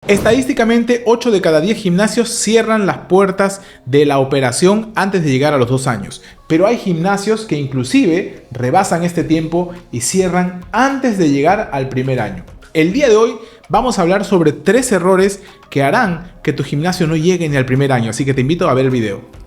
Estadísticamente, 8 de cada 10 gimnasios cierran las puertas de la operación antes de llegar a los 2 años. Pero hay gimnasios que inclusive rebasan este tiempo y cierran antes de llegar al primer año. El día de hoy vamos a hablar sobre 3 errores que harán que tu gimnasio no llegue ni al primer año, así que te invito a ver el video.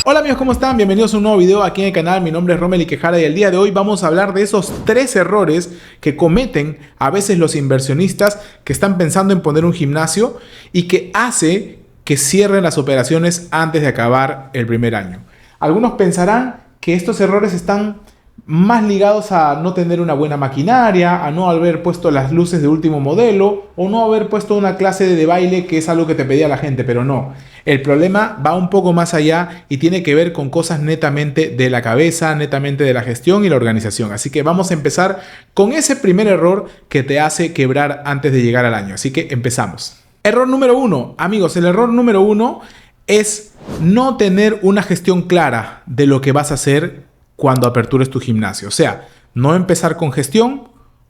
Hola amigos, ¿cómo están? Bienvenidos a un nuevo video aquí en el canal. Mi nombre es Romely Quejada y el día de hoy vamos a hablar de esos 3 errores que cometen a veces los inversionistas que están pensando en poner un gimnasio y que hace que cierren las operaciones antes de acabar el primer año. Algunos pensarán que estos errores están más ligados a no tener una buena maquinaria, a no haber puesto las luces de último modelo o no haber puesto una clase de baile, que es algo que te pedía la gente, pero no. El problema va un poco más allá y tiene que ver con cosas netamente de la cabeza, netamente de la gestión y la organización. Así que vamos a empezar con ese primer error que te hace quebrar antes de llegar al año. Así que empezamos. Error número 1. Amigos, el error número 1 es no tener una gestión clara de lo que vas a hacer cuando apertures tu gimnasio. O sea, no empezar con gestión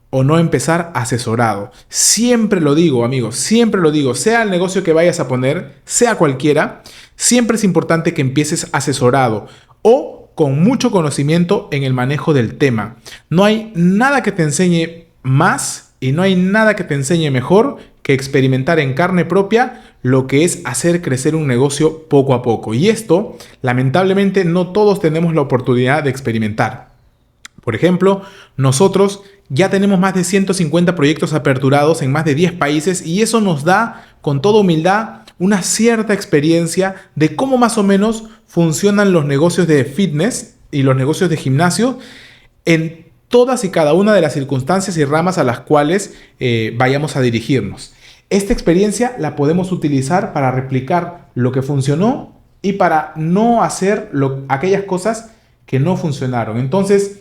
o no empezar asesorado. Siempre lo digo, amigos, siempre lo digo, sea el negocio que vayas a poner, sea cualquiera, siempre es importante que empieces asesorado o con mucho conocimiento en el manejo del tema. No hay nada que te enseñe más y no hay nada que te enseñe mejor que experimentar en carne propia lo que es hacer crecer un negocio poco a poco. Y esto, lamentablemente, no todos tenemos la oportunidad de experimentar. Por ejemplo, nosotros ya tenemos más de 150 proyectos aperturados en más de 10 países y eso nos da, con toda humildad, una cierta experiencia de cómo más o menos funcionan los negocios de fitness y los negocios de gimnasio en todas y cada una de las circunstancias y ramas a las cuales vayamos a dirigirnos. Esta experiencia la podemos utilizar para replicar lo que funcionó y para no hacer aquellas cosas que no funcionaron. Entonces,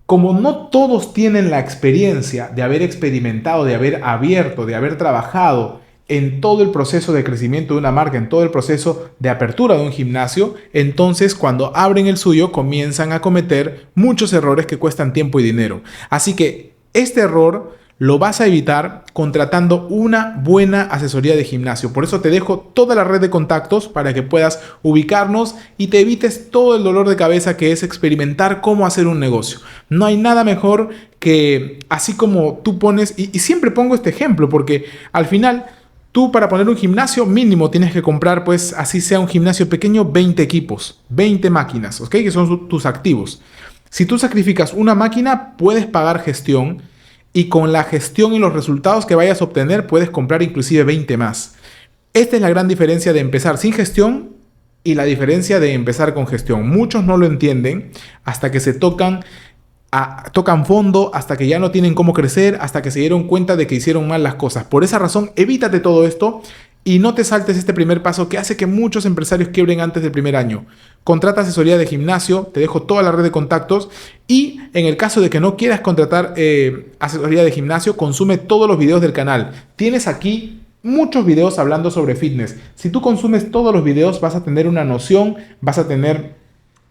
como no todos tienen la experiencia de haber experimentado, de haber abierto, de haber trabajado en todo el proceso de crecimiento de una marca, en todo el proceso de apertura de un gimnasio, entonces cuando abren el suyo comienzan a cometer muchos errores que cuestan tiempo y dinero. Así que este error lo vas a evitar contratando una buena asesoría de gimnasio. Por eso te dejo toda la red de contactos para que puedas ubicarnos y te evites todo el dolor de cabeza que es experimentar cómo hacer un negocio. No hay nada mejor que, así como tú pones, y siempre pongo este ejemplo porque al final tú, para poner un gimnasio mínimo tienes que comprar, pues así sea un gimnasio pequeño, 20 equipos, 20 máquinas, ¿ok? Que son tus activos. Si tú sacrificas una máquina, puedes pagar gestión y con la gestión y los resultados que vayas a obtener puedes comprar inclusive 20 más. Esta es la gran diferencia de empezar sin gestión y la diferencia de empezar con gestión. Muchos no lo entienden hasta que se tocan fondo, hasta que ya no tienen cómo crecer, hasta que se dieron cuenta de que hicieron mal las cosas. Por esa razón, evítate todo esto y no te saltes este primer paso que hace que muchos empresarios quiebren antes del primer año. Contrata asesoría de gimnasio, te dejo toda la red de contactos y en el caso de que no quieras contratar asesoría de gimnasio, consume todos los videos del canal. Tienes aquí muchos videos hablando sobre fitness. Si tú consumes todos los videos vas a tener una noción, vas a tener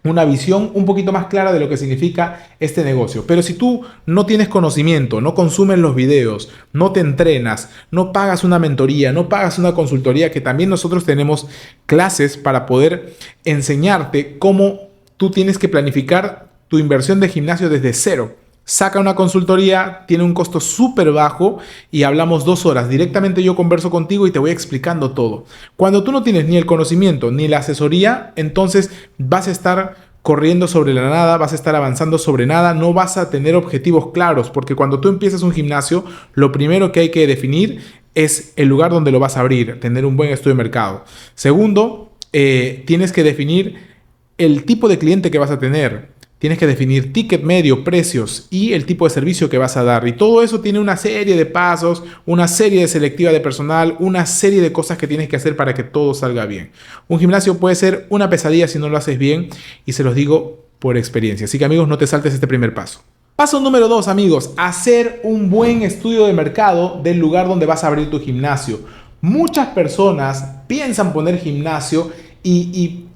una visión un poquito más clara de lo que significa este negocio. Pero si tú no tienes conocimiento, no consumes los videos, no te entrenas, no pagas una mentoría, no pagas una consultoría, que también nosotros tenemos clases para poder enseñarte cómo tú tienes que planificar tu inversión de gimnasio desde cero. Saca una consultoría, tiene un costo súper bajo y hablamos 2 horas. Directamente yo converso contigo y te voy explicando todo. Cuando tú no tienes ni el conocimiento ni la asesoría, entonces vas a estar corriendo sobre la nada, vas a estar avanzando sobre nada, no vas a tener objetivos claros, porque cuando tú empiezas un gimnasio, lo primero que hay que definir es el lugar donde lo vas a abrir, tener un buen estudio de mercado. Segundo, tienes que definir el tipo de cliente que vas a tener. Tienes que definir ticket medio, precios y el tipo de servicio que vas a dar. Y todo eso tiene una serie de pasos, una serie de selectiva de personal, una serie de cosas que tienes que hacer para que todo salga bien. Un gimnasio puede ser una pesadilla si no lo haces bien y se los digo por experiencia. Así que amigos, no te saltes este primer paso. Paso número 2, amigos, hacer un buen estudio de mercado del lugar donde vas a abrir tu gimnasio. Muchas personas piensan poner gimnasio y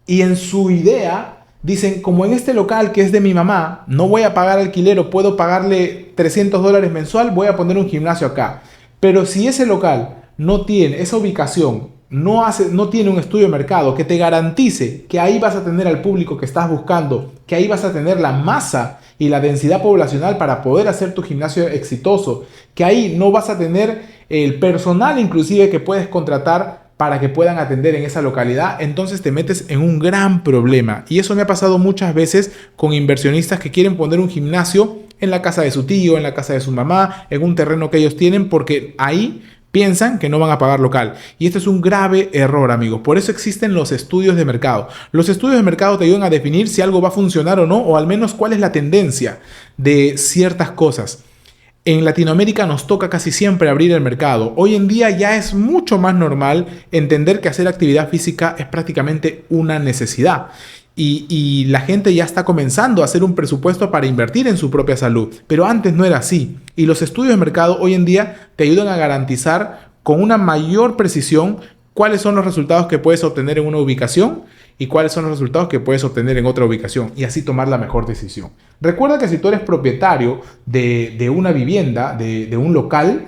y en su idea dicen, como en este local que es de mi mamá, no voy a pagar alquiler o puedo pagarle $300 mensual, voy a poner un gimnasio acá. Pero si ese local no tiene esa ubicación, no tiene un estudio de mercado que te garantice que ahí vas a tener al público que estás buscando, que ahí vas a tener la masa y la densidad poblacional para poder hacer tu gimnasio exitoso, que ahí no vas a tener el personal inclusive que puedes contratar para que puedan atender en esa localidad, entonces te metes en un gran problema. Y eso me ha pasado muchas veces con inversionistas que quieren poner un gimnasio en la casa de su tío, en la casa de su mamá, en un terreno que ellos tienen, porque ahí piensan que no van a pagar local. Y este es un grave error, amigos. Por eso existen los estudios de mercado. Los estudios de mercado te ayudan a definir si algo va a funcionar o no, o al menos cuál es la tendencia de ciertas cosas. En Latinoamérica nos toca casi siempre abrir el mercado. Hoy en día ya es mucho más normal entender que hacer actividad física es prácticamente una necesidad. Y la gente ya está comenzando a hacer un presupuesto para invertir en su propia salud. Pero antes no era así. Y los estudios de mercado hoy en día te ayudan a garantizar con una mayor precisión cuáles son los resultados que puedes obtener en una ubicación y cuáles son los resultados que puedes obtener en otra ubicación y así tomar la mejor decisión. Recuerda que si tú eres propietario de una vivienda, de un local,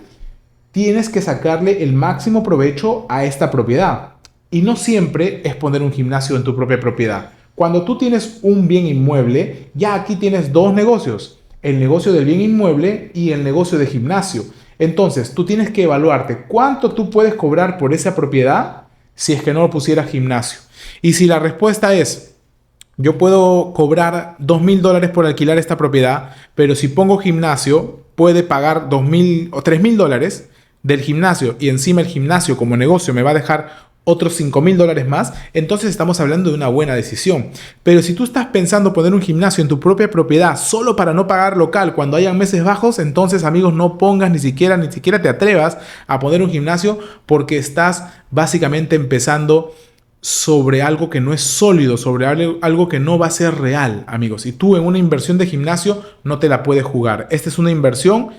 tienes que sacarle el máximo provecho a esta propiedad. Y no siempre es poner un gimnasio en tu propia propiedad. Cuando tú tienes un bien inmueble, ya aquí tienes dos negocios, el negocio del bien inmueble y el negocio de gimnasio. Entonces, tú tienes que evaluarte cuánto tú puedes cobrar por esa propiedad si es que no lo pusieras gimnasio. Y si la respuesta es, yo puedo cobrar $2,000 por alquilar esta propiedad, pero si pongo gimnasio, puede pagar $2,000 o $3,000 del gimnasio y encima el gimnasio como negocio me va a dejar otros $5,000 más, entonces estamos hablando de una buena decisión. Pero si tú estás pensando poner un gimnasio en tu propia propiedad solo para no pagar local cuando hayan meses bajos, entonces amigos no pongas ni siquiera te atrevas a poner un gimnasio porque estás básicamente empezando sobre algo que no es sólido, sobre algo que no va a ser real, amigos. Y tú en una inversión de gimnasio no te la puedes jugar. Esta es una inversión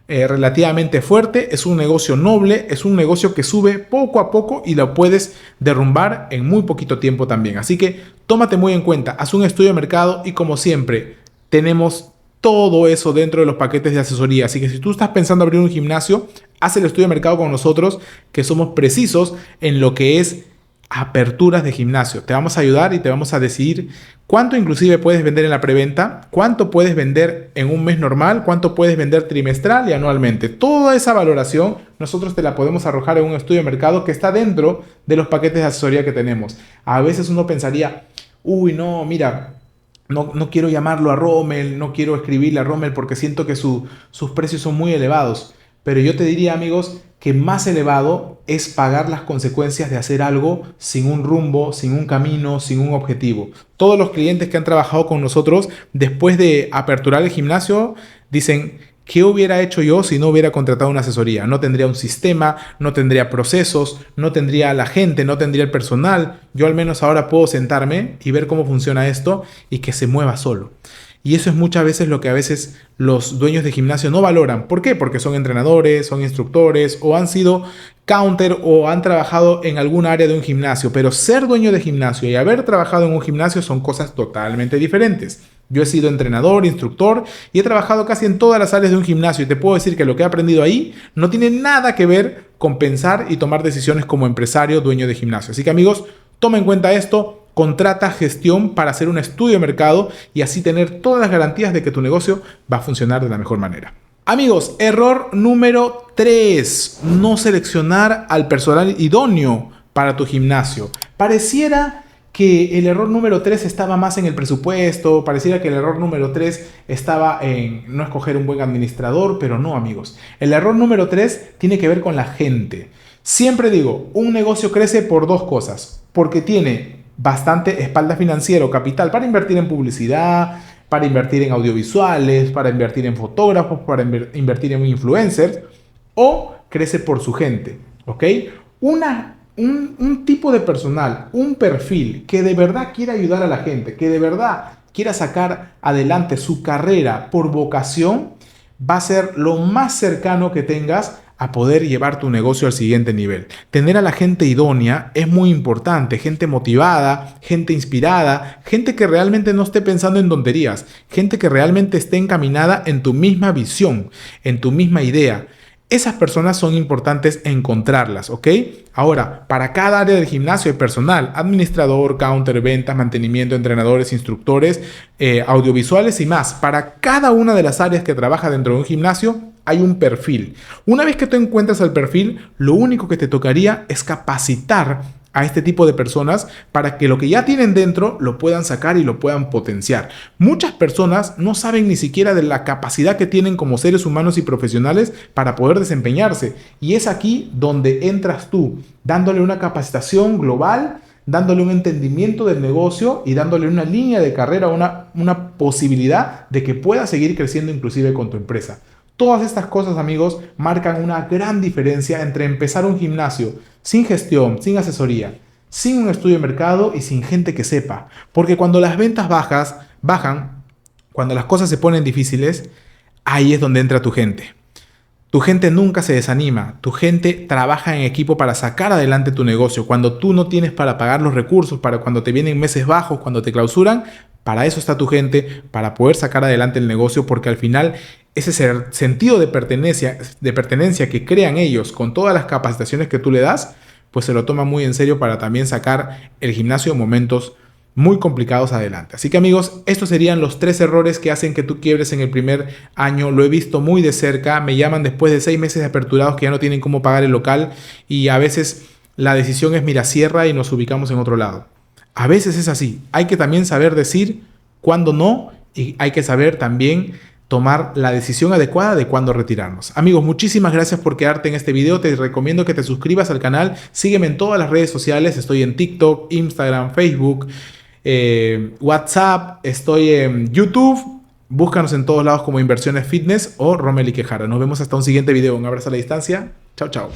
relativamente fuerte, es un negocio noble, es un negocio que sube poco a poco y lo puedes derrumbar en muy poquito tiempo también. Así que tómate muy en cuenta, haz un estudio de mercado y como siempre tenemos todo eso dentro de los paquetes de asesoría. Así que si tú estás pensando abrir un gimnasio, haz el estudio de mercado con nosotros, que somos precisos en lo que es aperturas de gimnasio. Te vamos a ayudar y te vamos a decidir cuánto inclusive puedes vender en la preventa, cuánto puedes vender en un mes normal, cuánto puedes vender trimestral y anualmente. Toda esa valoración nosotros te la podemos arrojar en un estudio de mercado que está dentro de los paquetes de asesoría que tenemos. A veces uno pensaría, uy, no, mira, no quiero llamarlo a Rommel, no quiero escribirle a Rommel porque siento que sus precios son muy elevados. Pero yo te diría, amigos, que más elevado es pagar las consecuencias de hacer algo sin un rumbo, sin un camino, sin un objetivo. Todos los clientes que han trabajado con nosotros después de aperturar el gimnasio dicen, ¿qué hubiera hecho yo si no hubiera contratado una asesoría? No tendría un sistema, no tendría procesos, no tendría la gente, no tendría el personal. Yo al menos ahora puedo sentarme y ver cómo funciona esto y que se mueva solo. Y eso es muchas veces lo que a veces los dueños de gimnasio no valoran. ¿Por qué? Porque son entrenadores, son instructores o han sido counter o han trabajado en algún área de un gimnasio. Pero ser dueño de gimnasio y haber trabajado en un gimnasio son cosas totalmente diferentes. Yo he sido entrenador, instructor y he trabajado casi en todas las áreas de un gimnasio y te puedo decir que lo que he aprendido ahí no tiene nada que ver con pensar y tomar decisiones como empresario, dueño de gimnasio. Así que amigos, toma en cuenta esto. Contrata gestión para hacer un estudio de mercado y así tener todas las garantías de que tu negocio va a funcionar de la mejor manera. Amigos, error número 3. No seleccionar al personal idóneo para tu gimnasio. Pareciera que el error número 3 estaba más en el presupuesto, pareciera que el error número 3 estaba en no escoger un buen administrador, pero no, amigos. El error número 3 tiene que ver con la gente. Siempre digo, un negocio crece por dos cosas, porque tiene bastante espalda financiera o capital para invertir en publicidad, para invertir en audiovisuales, para invertir en fotógrafos, para invertir en influencers, o crece por su gente, ¿ok? Un tipo de personal, un perfil que de verdad quiera ayudar a la gente, que de verdad quiera sacar adelante su carrera por vocación, va a ser lo más cercano que tengas a poder llevar tu negocio al siguiente nivel. Tener a la gente idónea es muy importante, gente motivada, gente inspirada, gente que realmente no esté pensando en tonterías, gente que realmente esté encaminada en tu misma visión, en tu misma idea. Esas personas son importantes encontrarlas, ¿ok? Ahora, para cada área del gimnasio hay personal, administrador, counter, ventas, mantenimiento, entrenadores, instructores, audiovisuales y más. Para cada una de las áreas que trabaja dentro de un gimnasio hay un perfil. Una vez que tú encuentras el perfil, lo único que te tocaría es capacitar a este tipo de personas para que lo que ya tienen dentro lo puedan sacar y lo puedan potenciar. Muchas personas no saben ni siquiera de la capacidad que tienen como seres humanos y profesionales para poder desempeñarse. Y es aquí donde entras tú, dándole una capacitación global, dándole un entendimiento del negocio y dándole una línea de carrera, una posibilidad de que pueda seguir creciendo inclusive con tu empresa. Todas estas cosas, amigos, marcan una gran diferencia entre empezar un gimnasio sin gestión, sin asesoría, sin un estudio de mercado y sin gente que sepa. Porque cuando las ventas bajan, cuando las cosas se ponen difíciles, ahí es donde entra tu gente. Tu gente nunca se desanima, tu gente trabaja en equipo para sacar adelante tu negocio. Cuando tú no tienes para pagar los recursos, para cuando te vienen meses bajos, cuando te clausuran, para eso está tu gente, para poder sacar adelante el negocio, porque al final ese sentido de pertenencia que crean ellos con todas las capacitaciones que tú le das, pues se lo toman muy en serio para también sacar el gimnasio en momentos muy complicados adelante. Así que, amigos, estos serían los 3 errores que hacen que tú quiebres en el primer año. Lo he visto muy de cerca. Me llaman después de 6 meses de aperturados que ya no tienen cómo pagar el local y a veces la decisión es mira, cierra y nos ubicamos en otro lado. A veces es así. Hay que también saber decir cuándo no y hay que saber también tomar la decisión adecuada de cuándo retirarnos. Amigos, muchísimas gracias por quedarte en este video. Te recomiendo que te suscribas al canal. Sígueme en todas las redes sociales. Estoy en TikTok, Instagram, Facebook, WhatsApp. Estoy en YouTube. Búscanos en todos lados como Inversiones Fitness o Rommel y Quejada. Nos vemos hasta un siguiente video. Un abrazo a la distancia. Chao, chao.